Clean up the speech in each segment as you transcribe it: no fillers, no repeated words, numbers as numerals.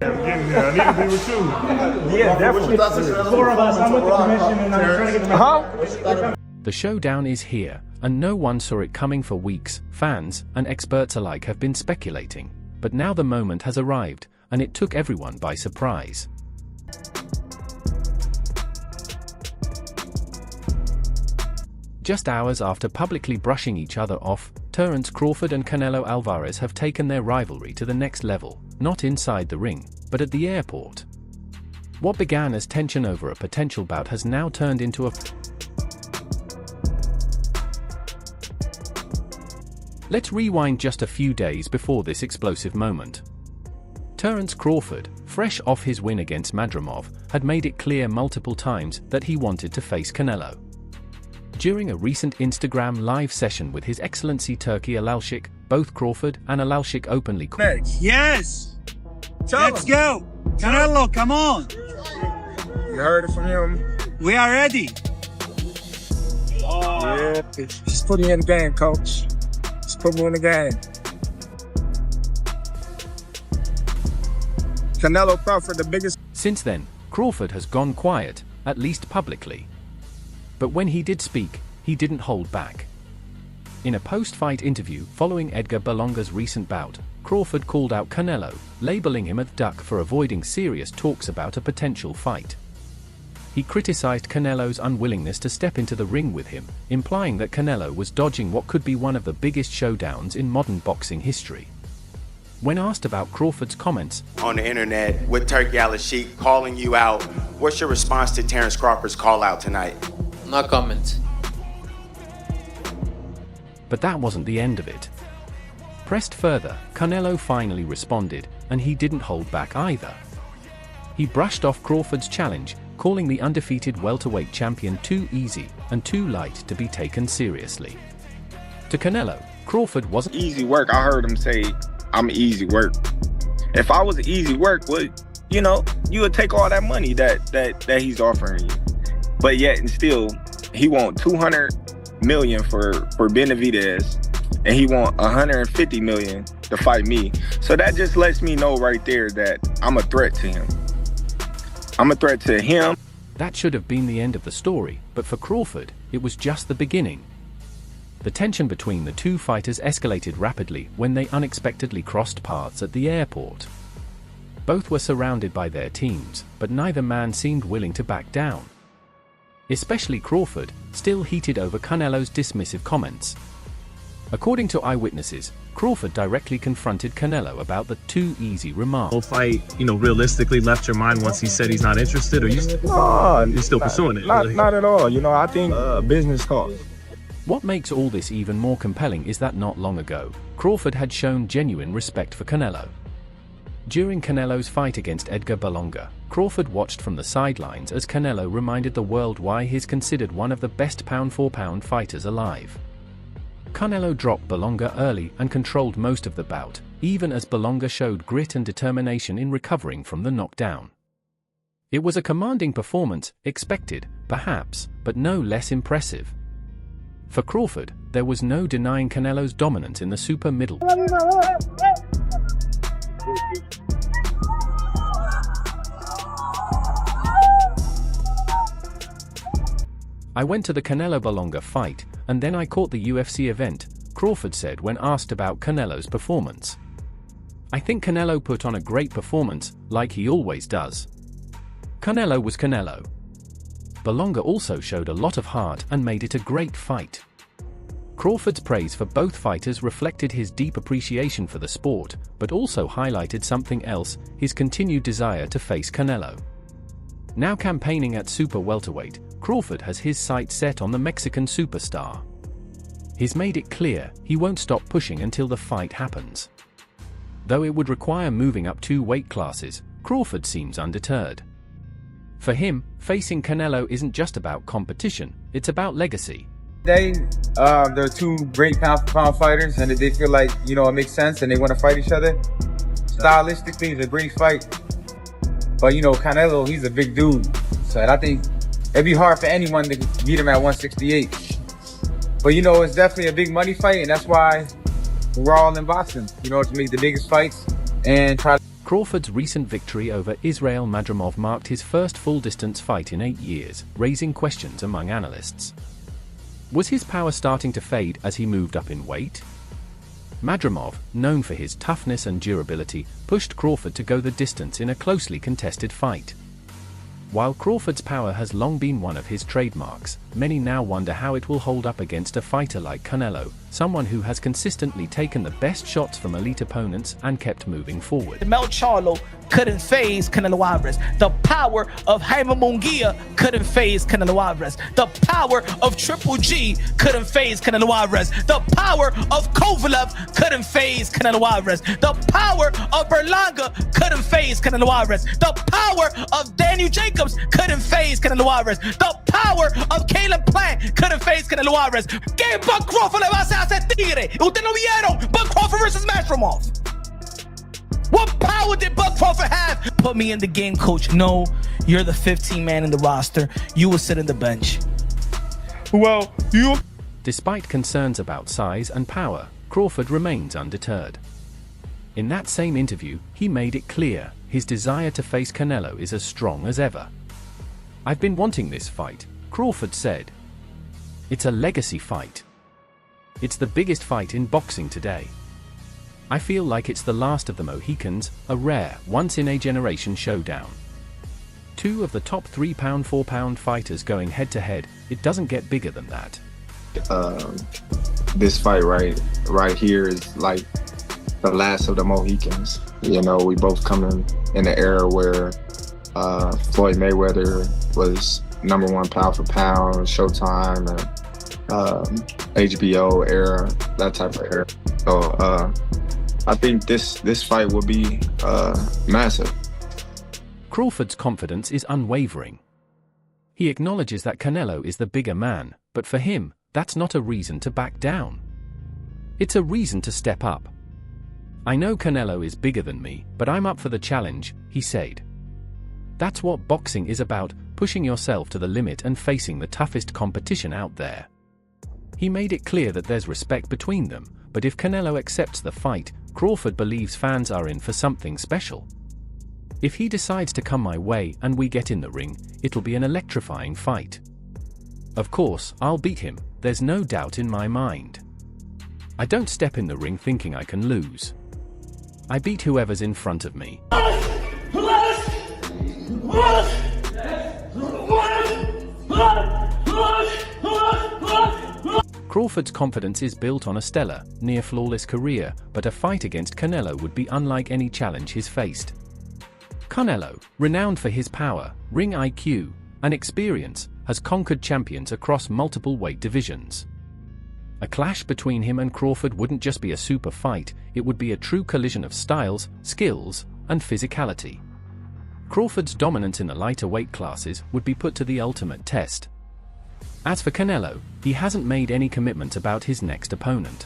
I'm getting there. I need to be with you. Yeah, definitely. 4 of us. I'm with the commission and I'm trying to get the The showdown is here, and no one saw it coming for weeks. Fans and experts alike have been speculating, but now the moment has arrived, and it took everyone by surprise. Just hours after publicly brushing each other off, Terence Crawford and Canelo Alvarez have taken their rivalry to the next level, not inside the ring, but at the airport. What began as tension over a potential bout has now turned into a... Let's rewind just a few days before this explosive moment. Terence Crawford, fresh off his win against Madrimov, had made it clear multiple times that he wanted to face Canelo. During a recent Instagram live session with His Excellency Turki Alalshik, both Crawford and Alalshik openly Yes! Let's go! Canelo, come on! You heard it from him? We are ready! Yeah, just put me in the game, coach. Just put me in the game. Canelo Crawford, the biggest... Since then, Crawford has gone quiet, at least publicly. But when he did speak, he didn't hold back. In a post-fight interview following Edgar Berlanga's recent bout, Crawford called out Canelo, labeling him a duck for avoiding serious talks about a potential fight. He criticized Canelo's unwillingness to step into the ring with him, implying that Canelo was dodging what could be one of the biggest showdowns in modern boxing history. When asked about Crawford's comments on the internet with Turki Alalshik calling you out, what's your response to Terence Crawford's call out tonight? No comment. But that wasn't the end of it. Pressed further, Canelo finally responded, and he didn't hold back either. He brushed off Crawford's challenge, calling the undefeated welterweight champion too easy and too light to be taken seriously. To Canelo, Crawford wasn't easy work. I heard him say, I'm easy work. If I was easy work, well, you know, you would take all that money that he's offering you. But yet and still, he want $200 million for Benavidez, and he want $150 million to fight me. So that just lets me know right there that I'm a threat to him. I'm a threat to him. That should have been the end of the story, but for Crawford, it was just the beginning. The tension between the two fighters escalated rapidly when they unexpectedly crossed paths at the airport. Both were surrounded by their teams, but neither man seemed willing to back down. Especially Crawford, still heated over Canelo's dismissive comments. According to eyewitnesses, Crawford directly confronted Canelo about the too easy remark. Whole fight, realistically left your mind once he said he's not interested, or you're still pursuing it? Not at all. I think business talk. What makes all this even more compelling is that not long ago, Crawford had shown genuine respect for Canelo. During Canelo's fight against Edgar Berlanga, Crawford watched from the sidelines as Canelo reminded the world why he's considered one of the best pound-for-pound fighters alive. Canelo dropped Berlanga early and controlled most of the bout, even as Berlanga showed grit and determination in recovering from the knockdown. It was a commanding performance, expected, perhaps, but no less impressive. For Crawford, there was no denying Canelo's dominance in the super middle. I went to the Canelo Berlanga fight, and then I caught the UFC event, Crawford said when asked about Canelo's performance. I think Canelo put on a great performance, like he always does. Canelo was Canelo. Berlanga also showed a lot of heart and made it a great fight. Crawford's praise for both fighters reflected his deep appreciation for the sport, but also highlighted something else, his continued desire to face Canelo. Now campaigning at super welterweight, Crawford has his sights set on the Mexican superstar. He's made it clear he won't stop pushing until the fight happens. Though it would require moving up 2 weight classes, Crawford seems undeterred. For him, facing Canelo isn't just about competition, it's about legacy. They're 2 great pound-for-pound fighters, and they feel like, it makes sense and they want to fight each other. Stylistically, it's a great fight. But, Canelo, he's a big dude. So I think it'd be hard for anyone to beat him at 168. But, it's definitely a big money fight, and that's why we're all in boxing, to make the biggest fights and try to... Crawford's recent victory over Israel Madrimov marked his first full-distance fight in 8 years, raising questions among analysts. Was his power starting to fade as he moved up in weight? Madrimov, known for his toughness and durability, pushed Crawford to go the distance in a closely contested fight. While Crawford's power has long been one of his trademarks, many now wonder how it will hold up against a fighter like Canelo, someone who has consistently taken the best shots from elite opponents and kept moving forward. Mel Charlo couldn't phase Canelo Alvarez. The power of Jaime Munguia couldn't phase Canelo Alvarez. The power of Triple G couldn't phase Canelo Alvarez. The power of Kovalev couldn't phase Canelo Alvarez. The power of Berlanga couldn't phase Canelo Alvarez. The power of Daniel Jacobs couldn't phase Canelo Alvarez. The power of Caleb Plant couldn't phase Canelo Alvarez. ¿Qué Buck Crawford le va a hacer a ese tigre? Ustedes no vieron Buck Crawford versus Madrimov. What power did Buck Crawford have? Put me in the game, coach. No, you're the 15th man in the roster. You will sit on the bench. Well, you... Despite concerns about size and power, Crawford remains undeterred. In that same interview, he made it clear his desire to face Canelo is as strong as ever. "I've been wanting this fight," Crawford said. "It's a legacy fight. It's the biggest fight in boxing today. I feel like it's the last of the Mohicans, a rare, once-in-a-generation showdown. Two of the top 3 pound, 4 pound fighters going head-to-head, it doesn't get bigger than that." This fight right here is like the last of the Mohicans. You know, we both come in an era where Floyd Mayweather was #1 pound for pound, Showtime, and HBO era, that type of era. So I think this fight will be massive. Crawford's confidence is unwavering. He acknowledges that Canelo is the bigger man, but for him, that's not a reason to back down. It's a reason to step up. "I know Canelo is bigger than me, but I'm up for the challenge," he said. That's what boxing is about, pushing yourself to the limit and facing the toughest competition out there. He made it clear that there's respect between them, but if Canelo accepts the fight, Crawford believes fans are in for something special. "If he decides to come my way and we get in the ring, it'll be an electrifying fight. Of course, I'll beat him, there's no doubt in my mind. I don't step in the ring thinking I can lose. I beat whoever's in front of me." Crawford's confidence is built on a stellar, near-flawless career, but a fight against Canelo would be unlike any challenge he's faced. Canelo, renowned for his power, ring IQ, and experience, has conquered champions across multiple weight divisions. A clash between him and Crawford wouldn't just be a super fight, it would be a true collision of styles, skills, and physicality. Crawford's dominance in the lighter weight classes would be put to the ultimate test. As for Canelo, he hasn't made any commitment about his next opponent.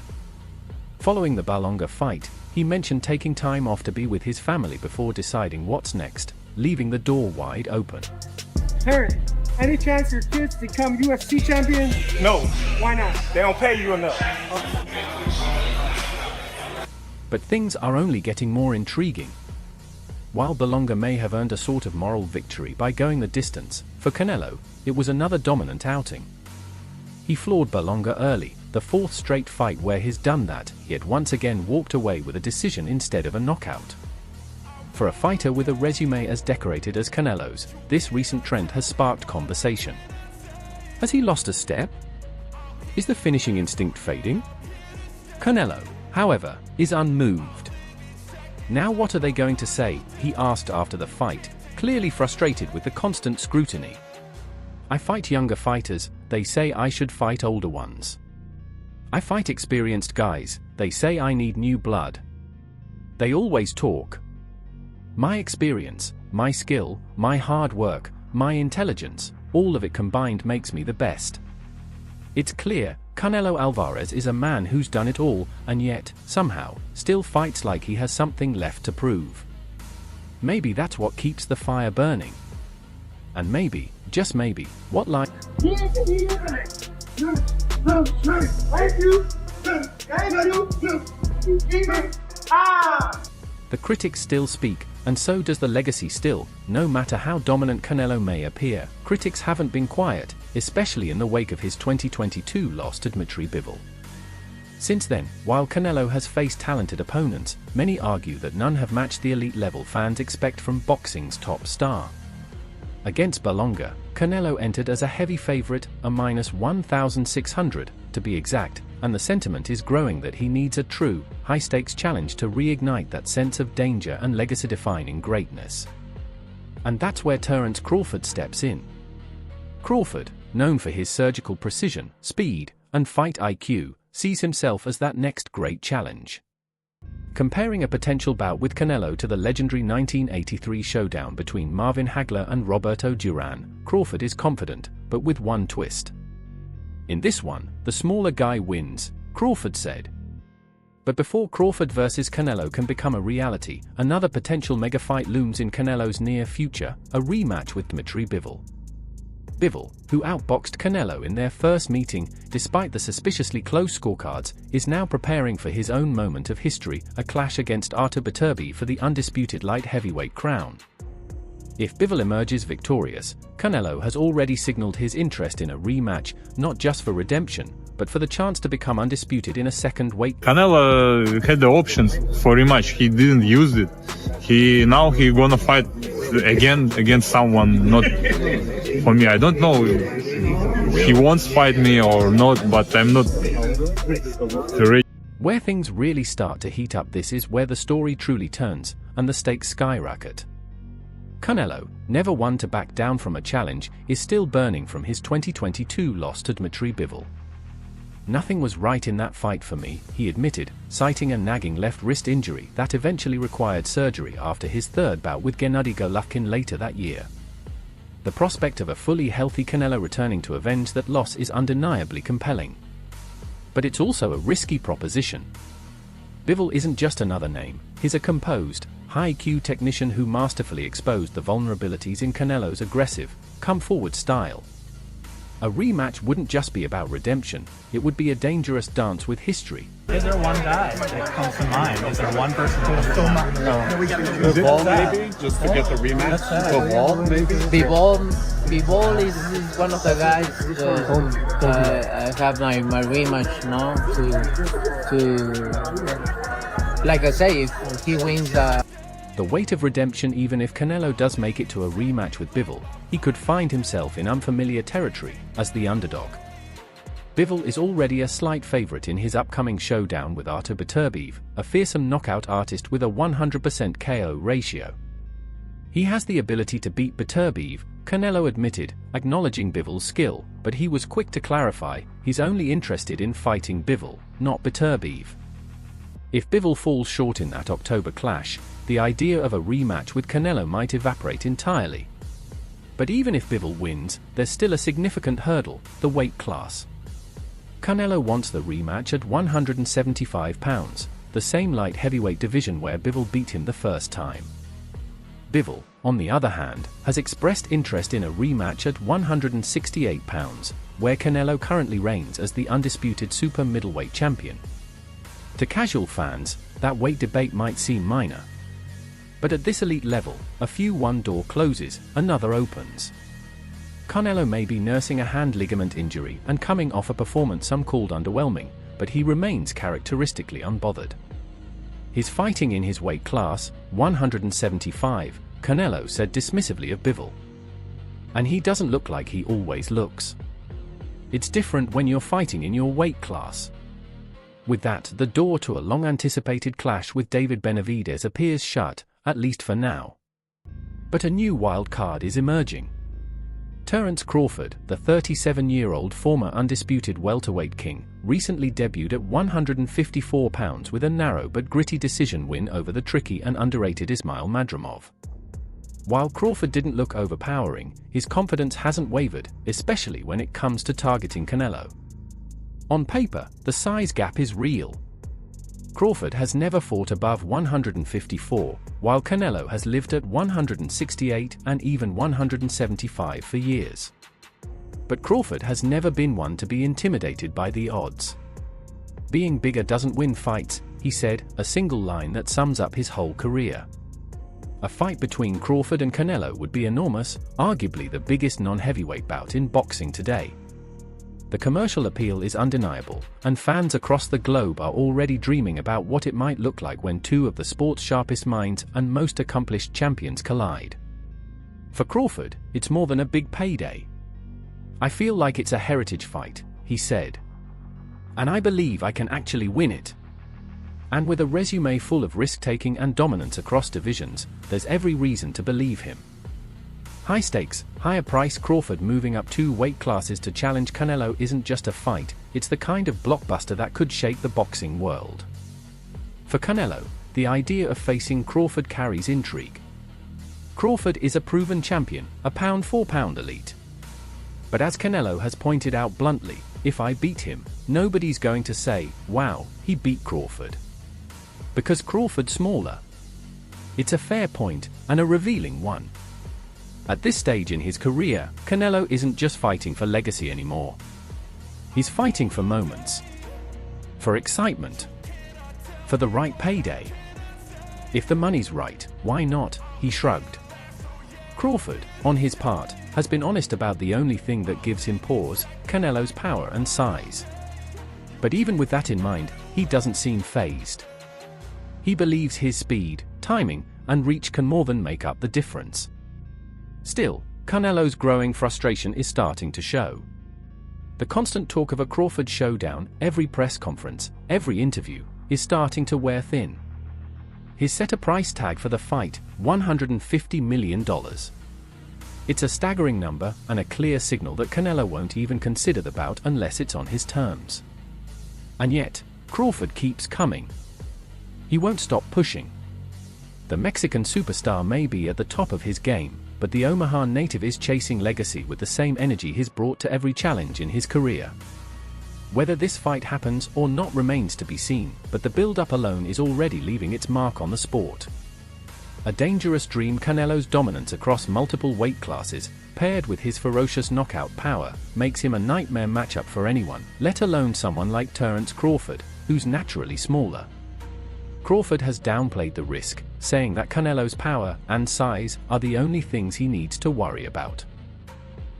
Following the Berlanga fight, he mentioned taking time off to be with his family before deciding what's next, leaving the door wide open. Terence, any chance your kids become UFC champions? No, Why not? they don't pay you enough. But things are only getting more intriguing. While Berlanga may have earned a sort of moral victory by going the distance, for Canelo, it was another dominant outing. He floored Berlanga early, the 4th straight fight where he's done that, yet once again walked away with a decision instead of a knockout. For a fighter with a resume as decorated as Canelo's, this recent trend has sparked conversation. Has he lost a step? Is the finishing instinct fading? Canelo, however, is unmoved. "Now what are they going to say?" he asked after the fight, clearly frustrated with the constant scrutiny. "I fight younger fighters, they say I should fight older ones. I fight experienced guys, they say I need new blood. They always talk. My experience, my skill, my hard work, my intelligence, all of it combined makes me the best. It's clear, Canelo Alvarez is a man who's done it all, and yet, somehow, still fights like he has something left to prove. Maybe that's what keeps the fire burning. And maybe, just maybe, what lies..." The critics still speak, And so does the legacy still. No matter how dominant Canelo may appear, critics haven't been quiet, especially in the wake of his 2022 loss to Dmitry Bivol. Since then, while Canelo has faced talented opponents, many argue that none have matched the elite level fans expect from boxing's top star. Against Berlanga, Canelo entered as a heavy favorite, a -1,600 to be exact, and the sentiment is growing that he needs a true, high-stakes challenge to reignite that sense of danger and legacy-defining greatness. And that's where Terence Crawford steps in. Crawford, known for his surgical precision, speed, and fight IQ, sees himself as that next great challenge. Comparing a potential bout with Canelo to the legendary 1983 showdown between Marvin Hagler and Roberto Duran, Crawford is confident, but with one twist. In this one, the smaller guy wins, Crawford said. But before Crawford vs Canelo can become a reality, another potential mega fight looms in Canelo's near future, a rematch with Dmitry Bivol. Bivol, who outboxed Canelo in their first meeting, despite the suspiciously close scorecards, is now preparing for his own moment of history, a clash against Artur Beterbiev for the undisputed light heavyweight crown. If Bivol emerges victorious, Canelo has already signaled his interest in a rematch, not just for redemption, but for the chance to become undisputed in a second weight. Canelo had the options for rematch. He didn't use it. Now he gonna fight again against someone not for me. I don't know if he wants to fight me or not, but I'm not ready. Where things really start to heat up, this is where the story truly turns, and the stakes skyrocket. Canelo, never one to back down from a challenge, is still burning from his 2022 loss to Dmitry Bivol. "Nothing was right in that fight for me," he admitted, citing a nagging left wrist injury that eventually required surgery after his third bout with Gennady Golovkin later that year. The prospect of a fully healthy Canelo returning to avenge that loss is undeniably compelling. But it's also a risky proposition. Bivol isn't just another name, he's a composed, high-IQ technician who masterfully exposed the vulnerabilities in Canelo's aggressive, come-forward style. A rematch wouldn't just be about redemption, it would be a dangerous dance with history. Is there one guy that comes to mind? Is there one person who's still not? No. Brawl maybe, just to get the rematch. Brawl maybe. Brawl is one of the guys I have my rematch now to like I say, if he wins the weight of redemption. Even if Canelo does make it to a rematch with Bivol, he could find himself in unfamiliar territory as the underdog. Bivol is already a slight favorite in his upcoming showdown with Artur Beterbiev, a fearsome knockout artist with a 100% KO ratio. He has the ability to beat Beterbiev, Canelo admitted, acknowledging Bivol's skill, but he was quick to clarify he's only interested in fighting Bivol, not Beterbiev. If Bivol falls short in that October clash, the idea of a rematch with Canelo might evaporate entirely. But even if Bivol wins, there's still a significant hurdle, the weight class. Canelo wants the rematch at 175 pounds, the same light heavyweight division where Bivol beat him the first time. Bivol, on the other hand, has expressed interest in a rematch at 168 pounds, where Canelo currently reigns as the undisputed super middleweight champion. To casual fans, that weight debate might seem minor. But at this elite level, a few one door closes, another opens. Canelo may be nursing a hand ligament injury and coming off a performance some called underwhelming, but he remains characteristically unbothered. He's fighting in his weight class, 175, Canelo said dismissively of Bivol. And he doesn't look like he always looks. It's different when you're fighting in your weight class. With that, the door to a long-anticipated clash with David Benavidez appears shut, at least for now. But a new wild card is emerging. Terence Crawford, the 37-year-old former undisputed welterweight king, recently debuted at 154 pounds with a narrow but gritty decision win over the tricky and underrated Ismail Madrimov. While Crawford didn't look overpowering, his confidence hasn't wavered, especially when it comes to targeting Canelo. On paper, the size gap is real. Crawford has never fought above 154, while Canelo has lived at 168 and even 175 for years. But Crawford has never been one to be intimidated by the odds. "Being bigger doesn't win fights," he said, a single line that sums up his whole career. A fight between Crawford and Canelo would be enormous, arguably the biggest non-heavyweight bout in boxing today. The commercial appeal is undeniable, and fans across the globe are already dreaming about what it might look like when two of the sport's sharpest minds and most accomplished champions collide. For Crawford, it's more than a big payday. "I feel like it's a heritage fight," he said. "And I believe I can actually win it." And with a resume full of risk-taking and dominance across divisions, there's every reason to believe him. High stakes, higher price Crawford moving up 2 weight classes to challenge Canelo isn't just a fight, it's the kind of blockbuster that could shake the boxing world. For Canelo, the idea of facing Crawford carries intrigue. Crawford is a proven champion, a pound-for-pound elite. But as Canelo has pointed out bluntly, if I beat him, nobody's going to say, "Wow, he beat Crawford." Because Crawford's smaller. It's a fair point, and a revealing one. At this stage in his career, Canelo isn't just fighting for legacy anymore. He's fighting for moments. For excitement. For the right payday. If the money's right, why not? He shrugged. Crawford, on his part, has been honest about the only thing that gives him pause, Canelo's power and size. But even with that in mind, he doesn't seem fazed. He believes his speed, timing, and reach can more than make up the difference. Still, Canelo's growing frustration is starting to show. The constant talk of a Crawford showdown, every press conference, every interview, is starting to wear thin. He's set a price tag for the fight, $150 million. It's a staggering number and a clear signal that Canelo won't even consider the bout unless it's on his terms. And yet, Crawford keeps coming. He won't stop pushing. The Mexican superstar may be at the top of his game, but the Omaha native is chasing legacy with the same energy he's brought to every challenge in his career. Whether this fight happens or not remains to be seen, but the build-up alone is already leaving its mark on the sport. A dangerous dream. Canelo's dominance across multiple weight classes, paired with his ferocious knockout power, makes him a nightmare matchup for anyone, let alone someone like Terence Crawford, who's naturally smaller. Crawford has downplayed the risk, saying that Canelo's power and size are the only things he needs to worry about.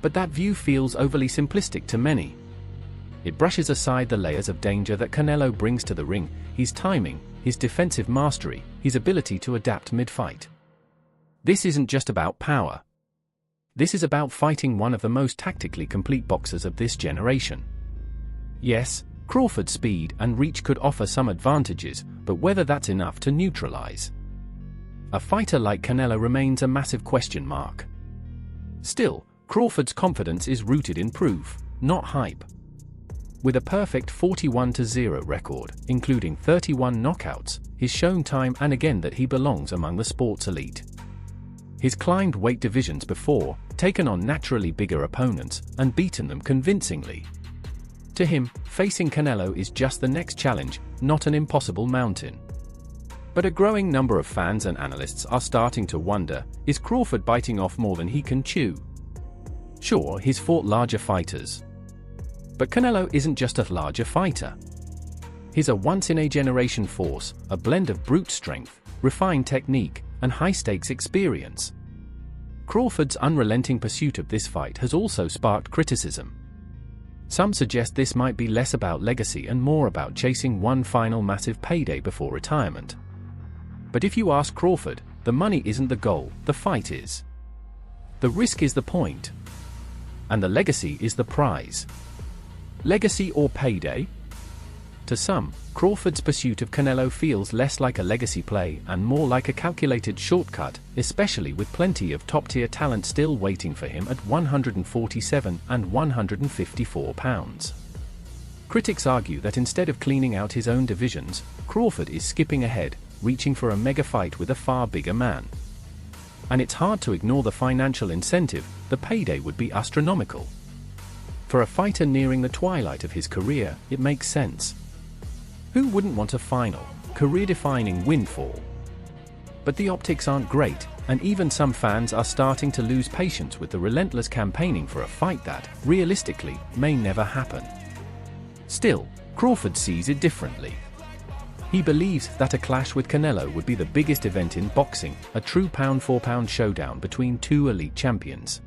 But that view feels overly simplistic to many. It brushes aside the layers of danger that Canelo brings to the ring, his timing, his defensive mastery, his ability to adapt mid-fight. This isn't just about power. This is about fighting one of the most tactically complete boxers of this generation. Yes, Crawford's speed and reach could offer some advantages, but whether that's enough to neutralize a fighter like Canelo remains a massive question mark. Still, Crawford's confidence is rooted in proof, not hype. With a perfect 41-0 record, including 31 knockouts, he's shown time and again that he belongs among the sport's elite. He's climbed weight divisions before, taken on naturally bigger opponents, and beaten them convincingly. To him, facing Canelo is just the next challenge, not an impossible mountain. But a growing number of fans and analysts are starting to wonder, is Crawford biting off more than he can chew? Sure, he's fought larger fighters. But Canelo isn't just a larger fighter. He's a once-in-a-generation force, a blend of brute strength, refined technique, and high-stakes experience. Crawford's unrelenting pursuit of this fight has also sparked criticism. Some suggest this might be less about legacy and more about chasing one final massive payday before retirement. But if you ask Crawford, the money isn't the goal, the fight is. The risk is the point. And the legacy is the prize. Legacy or payday? To some, Crawford's pursuit of Canelo feels less like a legacy play and more like a calculated shortcut, especially with plenty of top-tier talent still waiting for him at 147 and 154 pounds. Critics argue that instead of cleaning out his own divisions, Crawford is skipping ahead, reaching for a mega fight with a far bigger man. And it's hard to ignore the financial incentive. The payday would be astronomical. For a fighter nearing the twilight of his career, it makes sense. Who wouldn't want a final, career-defining windfall? But the optics aren't great, and even some fans are starting to lose patience with the relentless campaigning for a fight that, realistically, may never happen. Still, Crawford sees it differently. He believes that a clash with Canelo would be the biggest event in boxing, a true pound-for-pound showdown between two elite champions.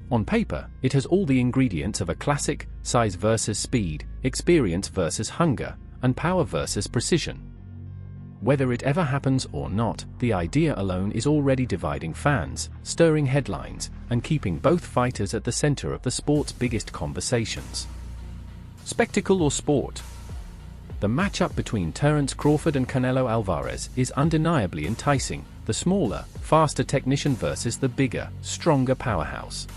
On paper, it has all the ingredients of a classic: size versus speed, experience versus hunger, and power versus precision. Whether it ever happens or not, the idea alone is already dividing fans, stirring headlines, and keeping both fighters at the center of the sport's biggest conversations. Spectacle or sport? The matchup between Terence Crawford and Canelo Alvarez is undeniably enticing, the smaller, faster technician versus the bigger, stronger powerhouse.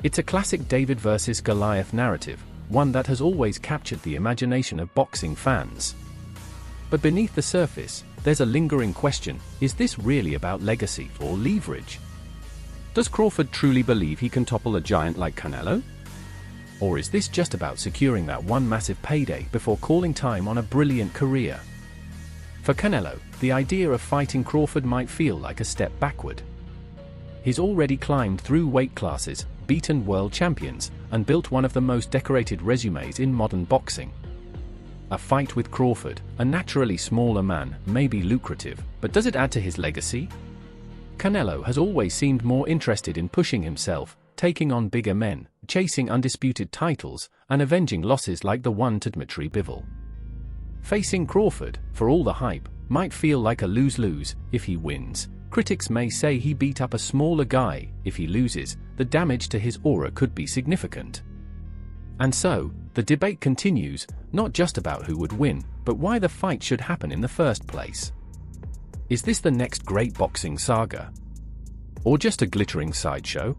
It's a classic David versus Goliath narrative, one that has always captured the imagination of boxing fans. But beneath the surface, there's a lingering question: is this really about legacy or leverage? Does Crawford truly believe he can topple a giant like Canelo? Or is this just about securing that one massive payday before calling time on a brilliant career? For Canelo, the idea of fighting Crawford might feel like a step backward. He's already climbed through weight classes, beaten world champions, and built one of the most decorated resumes in modern boxing. A fight with Crawford, a naturally smaller man, may be lucrative, but does it add to his legacy? Canelo has always seemed more interested in pushing himself, taking on bigger men, chasing undisputed titles, and avenging losses like the one to Dmitry Bivol. Facing Crawford, for all the hype, might feel like a lose-lose. If he wins, critics may say he beat up a smaller guy. If he loses, the damage to his aura could be significant. And so, the debate continues, not just about who would win, but why the fight should happen in the first place. Is this the next great boxing saga? Or just a glittering sideshow?